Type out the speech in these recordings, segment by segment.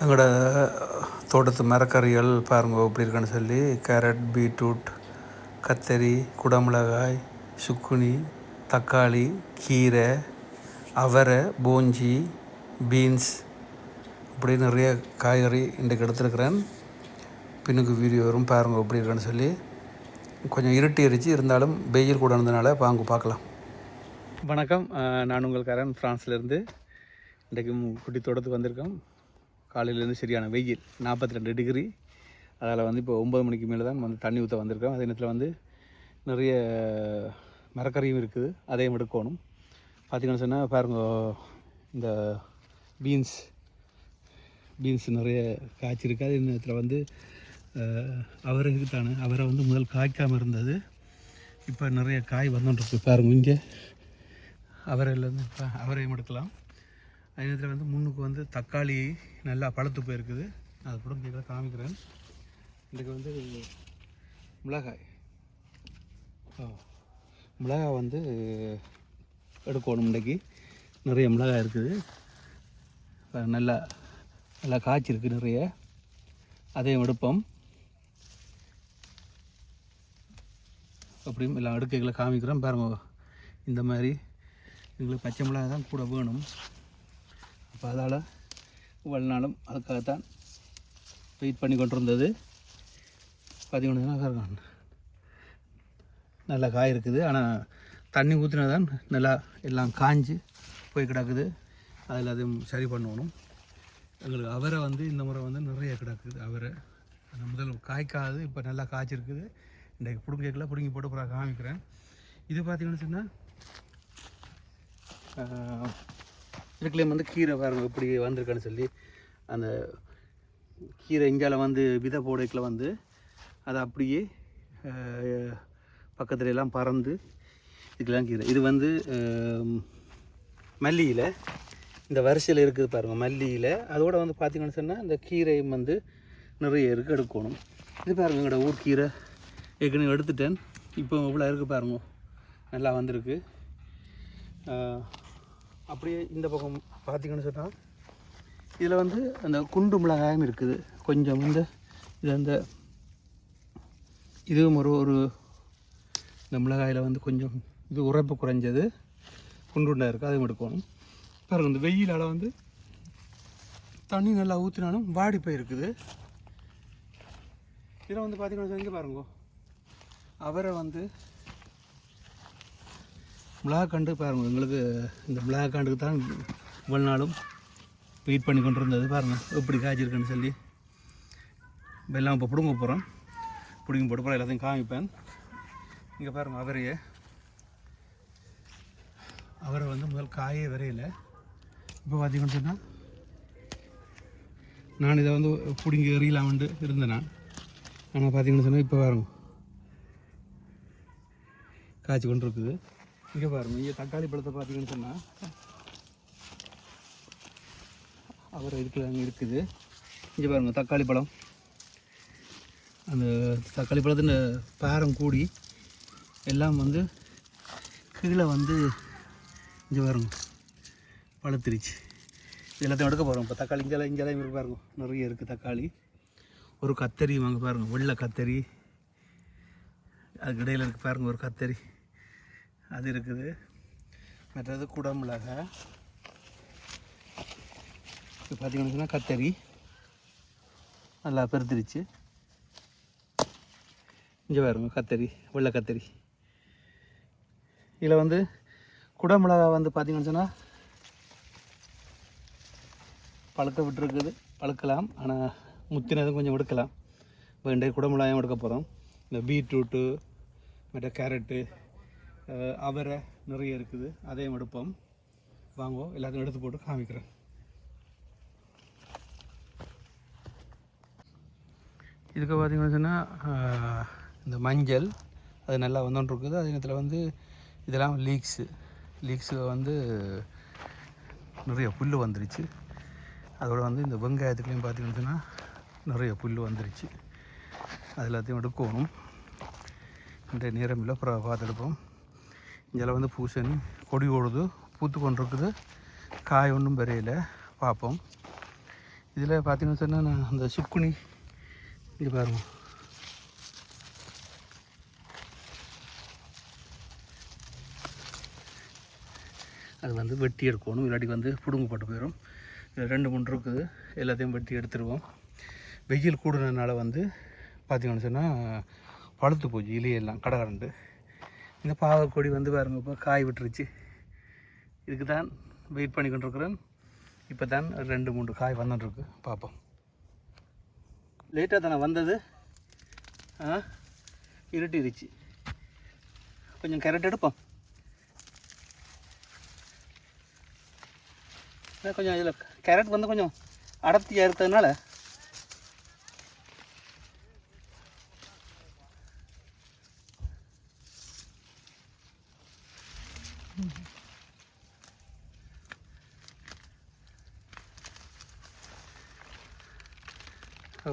எங்களோட தோட்டத்து மரக்கறிகள் பாருங்க எப்படி இருக்குன்னு சொல்லி. கேரட், பீட்ரூட், கத்தரி, குடமிளகாய், சுக்குனி, தக்காளி, கீரை, அவரை, போஞ்சி, பீன்ஸ், இப்படி நிறைய காய்கறி இன்றைக்கு எடுத்துருக்கிறேன். பின்னுக்கு வீடியோ வரும் பாருங்க எப்படி இருக்குன்னு சொல்லி. கொஞ்சம் இருட்டிருச்சு, இருந்தாலும் வெயில் கூட இருந்தனால வாங்க பார்க்கலாம். வணக்கம், நான் உங்களுக்காரன் ஃப்ரான்ஸ்லேருந்து. இன்றைக்கு குட்டி தோட்டத்துக்கு வந்திருக்கோம். காலையிலேருந்து சரியான வெயில், 42 டிகிரி. அதில் வந்து இப்போ 9 மணிக்கு மேலே தான் வந்து தண்ணி ஊற்ற வந்திருக்கோம். அதே நேரத்தில் வந்து நிறைய மரக்கறியும் இருக்குது, அதையும் எடுக்கணும். பார்த்திங்கன்னு சொன்னால் பாருங்க, இந்த பீன்ஸ் நிறைய காய்ச்சிருக்கு. அதே நேரத்தில் வந்து அவரை இருக்குதானே, அவரை வந்து முதல் காய்க்காமல் இருந்தது, இப்போ நிறைய காய் வந்துட்டுருக்கு. பாருங்க, இங்கே அவரையிலேருந்து இப்போ அவரையும் எடுக்கலாம். அதே நேரத்தில் வந்து முன்னுக்கு வந்து தக்காளி நல்லா பழுத்து போயிருக்குது, அது கூட இங்கே காமிக்கிறேன். இன்றைக்கு வந்து மிளகாய் வந்து எடுக்கணும். இன்றைக்கி நிறைய மிளகாய் இருக்குது, நல்லா நல்லா காய்ச்சிருக்கு நிறைய, அதையும் எடுப்போம். அப்படியும் எல்லாம் அடுக்கைகளை காமிக்கிறோம் பாருங்க. இந்த மாதிரி எங்களுக்கு பச்சை மிளகாய் தான் கூட வேணும். அப்போ அதால் இவ்வளோ நாளும் அதுக்காகத்தான் வெயிட் பண்ணி கொண்டு இருந்தது. பார்த்திங்கன்னா நல்லா காய் இருக்குது, ஆனால் தண்ணி ஊற்றினா தான் நல்லா எல்லாம் காஞ்சி போய் கிடக்குது. அதில் அதையும் சரி பண்ணணும். எங்களுக்கு அவரை வந்து இந்த முறை வந்து நிறைய கிடக்குது. அவரை முதல் காய்க்காது, இப்போ நல்லா காய்ச்சிருக்குது. இன்றைக்கு பிடுங்கல பிடுங்கி போட்டு அப்புறம் காமிக்கிறேன். இது பார்த்திங்கன்னு சொன்னால் இதுக்குள்ளே வந்து கீரை பாருங்க இப்படி வந்திருக்கான்னு சொல்லி. அந்த கீரை இங்கால வந்து விதை போடைக்கில் வந்து அதை அப்படியே பக்கத்துல எல்லாம் பறந்து இதுக்கெல்லாம் கீரை. இது வந்து மல்லியில் இந்த வரிசையில் இருக்குது பாருங்கள், மல்லியில். அதோடு வந்து பார்த்திங்கன்னு சொன்னால் இந்த கீரையும் வந்து நிறைய இருக்குது, எடுக்கணும். இது பாருங்கள், எங்களோட ஊர் கீரை ஏற்கனவே எடுத்துட்டேன். இப்போ இவ்வளோ இருக்குது பாருங்க, நல்லா வந்திருக்கு. அப்படியே இந்த பக்கம் பார்த்திங்கன்னு சொன்னால் இதில் வந்து அந்த குண்டு மிளகாயும் இருக்குது கொஞ்சம். இந்த இதுவும் ஒரு இந்த மிளகாயில் வந்து கொஞ்சம் இது உரைப்பு குறைஞ்சது, குண்டுண்டாக இருக்குது, அதுவும் எடுக்கணும். பாருங்கள், இந்த வெயிலால் வந்து தண்ணி நல்லா ஊற்றினாலும் வாடி போயிருக்குது. இதில் வந்து பார்த்திங்கன்னா இங்கே பாருங்க, அவரை வந்து மிளகாக்கண்டு பாருங்கள். எங்களுக்கு இந்த மிளகாக்கண்டுக்கு தான் இவ்வளோ நாளும் வெயிட் பண்ணி கொண்டு இருந்தது. பாருங்கள் எப்படி காய்ச்சிருக்குன்னு சொல்லி. எல்லாம் இப்போ பிடுங்க போகிறோம். பிடிங்கி போட்டு போகிறோம், எல்லாத்தையும் காமிப்பேன். இங்கே பாருங்கள், அவரை வந்து முதல் காயே வரையில். இப்போ பார்த்திங்கன்னு சொன்னால் நான் இதை வந்து பிடுங்கி எறியலாமண்டு இருந்தேன் நான். ஆனால் பார்த்திங்கன்னு சொன்னால் இப்போ பாருங்க காய்ச்சி கொண்டு இருக்குது. இங்கே பாருங்கள், இங்கே தக்காளி பழத்தை பார்த்திங்கன்னு சொன்னால் அவரை இருக்குது, அங்கே இருக்குது. இங்கே பாருங்கள், தக்காளி பழம். அந்த தக்காளி பழத்தின் பாரம் கூடி எல்லாம் வந்து கீழே வந்து இங்கே பாருங்க பழுத்திருச்சு. எல்லாத்தையும் எடுக்க போகிறோம். இப்போ தக்காளி இங்கெல்லாம் இருக்கு பாருங்க, நிறைய இருக்குது தக்காளி. ஒரு கத்தரி வாங்க பாருங்கள், வெள்ளை கத்தரி. அதுக்கு இடையில் இருக்குது பாருங்கள் ஒரு கத்தரி, அது இருக்குது. மற்றது குடமிளகாய். இப்போ பார்த்திங்கன்னா கத்தரி நல்லா பெருத்துருச்சு. இங்கே பாருங்க கத்தரி, வெள்ளை கத்தரி. இதில் வந்து குடமிளகாய் வந்து பார்த்திங்கன்னு சொன்னால் பழுக்க விட்டுருக்குது, பழுக்கலாம். ஆனால் முத்தினதும் கொஞ்சம் எடுக்கலாம். இப்போ இன்றைய குடமிளகாயும் எடுக்க போகிறோம். இந்த பீட்ரூட்டு, மற்ற கேரட்டு, அவரை நிறைய இருக்குது, அதையும் எடுப்போம். வாங்குவோம், எல்லாத்தையும் எடுத்து போட்டு காமிக்கிறேன். இதுக்கு பார்த்திங்கன்னு சொன்னால் இந்த மஞ்சள் அது நல்லா வந்துட்டுருக்குது. அதே நேரத்தில் வந்து இதெல்லாம் லீக்ஸு வந்து நிறைய புல் வந்துருச்சு. அதோடு வந்து இந்த வெங்காயத்துலேயும் பார்த்திங்கன்னு சொன்னால் நிறைய புல் வந்துருச்சு. அது எல்லாத்தையும் எடுக்கணும். இன்றைய நேரம் இல்லை, அப்புறம் பார்த்துடுப்போம். இதில் வந்து பூசணி கொடி ஓடுது, பூத்து கொண்டிருக்குது, காய் ஒன்றும் வரையில் பார்ப்போம். இதில் பார்த்தீங்கன்னு சொன்னால் நான் அந்த சுக்குனி இங்கே பாருங்க, அது வந்து வெட்டி எடுக்கணும், இல்லாட்டி வந்து புடுங்கு போட்டு போயிடும். இதில் 2-3 இருக்குது, எல்லாத்தையும் வெட்டி எடுத்துருவோம். வெயில் கூடுனதுனால வந்து பார்த்திங்கன்னு சொன்னால் பழுத்து போச்சு இலையெல்லாம் கடகடண்டு. இந்த பாவக்கொடி வந்து பாருங்க இப்போ காய் விட்டுருச்சு. இதுக்கு தான் வெயிட் பண்ணி கொண்டிருக்கிறேன். இப்போ தான் 2-3 காய் வந்துட்டுருக்கு, பார்ப்போம். லேட்டாக தானே வந்தது, இருட்டிருச்சு. கொஞ்சம் கேரட் எடுப்போம். கொஞ்சம் இதில் கேரட் வந்து கொஞ்சம் அடர்த்தியாக இருக்கிறதுனால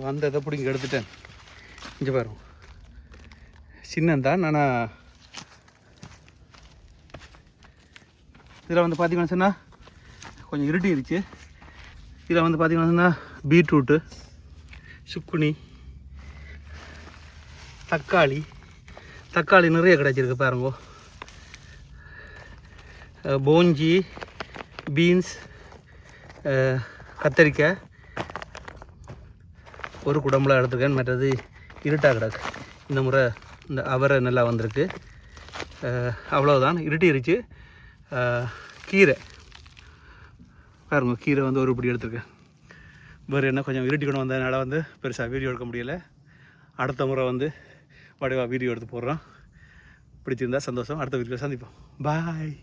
வந்ததை பிடிங்க எடுத்துட்டேன். இங்கே பாருங்க, சின்னந்தான். ஆனால் இதில் வந்து பார்த்திங்கன்னு சொன்னால் கொஞ்சம் இருட்டிருச்சு. இதில் வந்து பார்த்திங்கன்னு சொன்னால் பீட்ரூட்டு, சுக்குனி, தக்காளி நிறைய கிடச்சிருக்கு பாருங்க. போஞ்சி, பீன்ஸ், கத்தரிக்காய் ஒரு குடம்புல எடுத்துருக்கேன். மற்றது இருட்டாக கிடக்கு. இந்த முறை இந்த அவரை நல்லா வந்திருக்கு. அவ்வளோதான், இருட்டிருச்சு. கீரை பாருங்க, கீரை வந்து ஒரு இப்படி எடுத்துருக்கேன். வேறு என்ன கொஞ்சம் இருட்டிக்கணும் வந்ததுனால வந்து பெருசாக வீடியோ எடுக்க முடியலை. அடுத்த முறை வந்து வடிவாக வீடியோ எடுத்து போடுறோம். பிடிச்சிருந்தா சந்தோஷம். அடுத்த வீடியோவில் சந்திப்போம். பாய்.